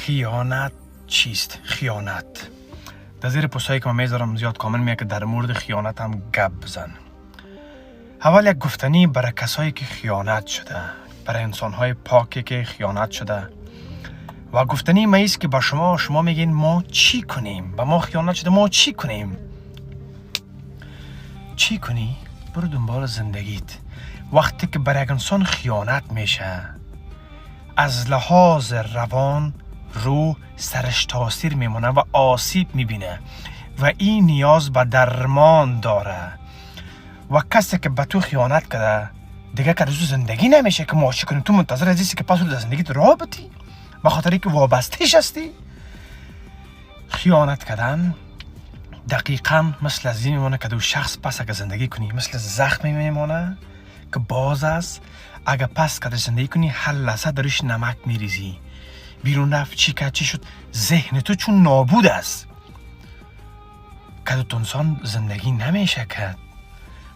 خیانت چیست؟ خیانت در زیر پستایی که من میذارم زیاد کامل میگه که در مورد خیانت هم گپ بزن. اول یک گفتنی برای کسایی که خیانت شده، برای انسانهای پاکی که خیانت شده، و گفتنی ما ایست که با شما میگین ما چی کنیم؟ با ما خیانت شده، ما چی کنیم؟ چی کنی؟ برو دنبال زندگیت. وقتی که برای یک انسان خیانت میشه، از لحاظ روان رو سرش تاثیر میمونه و آسیب میبینه و این نیاز به درمان داره. و کسی که به تو خیانت کرده دیگه که روز زندگی نمیشه که ما چی کنیم. تو منتظر ازیستی که پس رو زندگیت راه بتی به خاطری که وابستهش هستی. خیانت کردن دقیقا مثل از این میمونه که دو شخص پس اگه زندگی کنی مثل زخمی میمونه که باز است. اگه پس که زندگی کنی هر لحظه درش نمک میریزی. بیرون رفت چی شد؟ ذهن تو چون نابود است که دو انسان زندگی نمیشه کرد.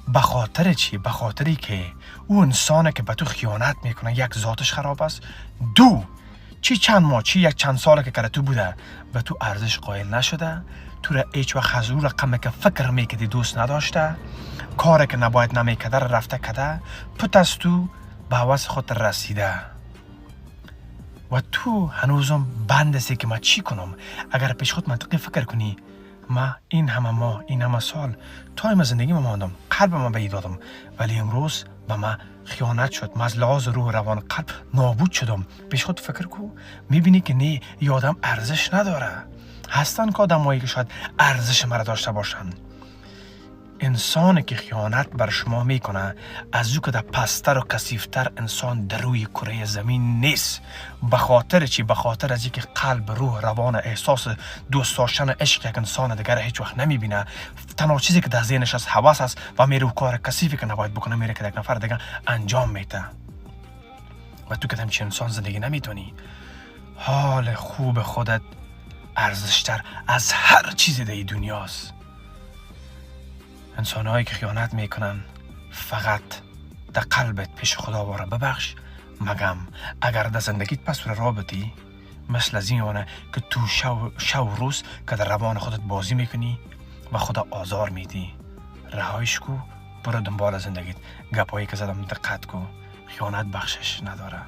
به خاطر چی؟ به خاطری که او انسانه که به تو خیانت میکنه یک ذاتش خراب است، دو چی چند ماه چی یک چند ساله که کرده تو بوده به تو ارزش قائل نشده، تو را هیچ وقت از او رقمی که فکر میکردی دوست نداشته، کاری که نباید نمیکرده رفته کده، پت از تو به هوس خود رسیده و تو هنوزم بند هستی که من چی کنم. اگر پیش خود منطقی فکر کنی ما این همه سال تایم زندگی ما ماندم، قلب ما به دادم، ولی امروز به ما خیانت شد، من از لحاظ روح روان قلب نابود شدم. پیش خود فکر کو، میبینی که نه یادم ارزش نداره. هستن که آدمایی که شاید ارزش مرا داشته باشن. انسانی که خیانت بر شما میکنه از او که در پستر و کثیفتر انسان در روی کره زمین نیست. به خاطر چی؟ به خاطر از اینکه قلب، روح، روان، احساس دوست داشتن، عشق یک انسان دیگر هیچ وقت نمیبینه. تنها چیزی که در ذهنش از هوس است و میره و کار کثیفی که نباید بکنه میره که یک نفر دیگه انجام میده. و تو که همچین انسان زندگی نمیتونی. حال خوب خودت ارزشتر از هر چیزی در دنیاست. انسانهایی که خیانت میکنن فقط در قلبت پیش خدا باره ببخش مگم اگر در زندگیت پس را بتی مثل از این یعنی که تو شو روز که در روان خودت بازی میکنی و خدا آزار میدی. رهایش کو، برو دنبال زندگیت. گپایی که زدم دقت کو، خیانت بخشش نداره.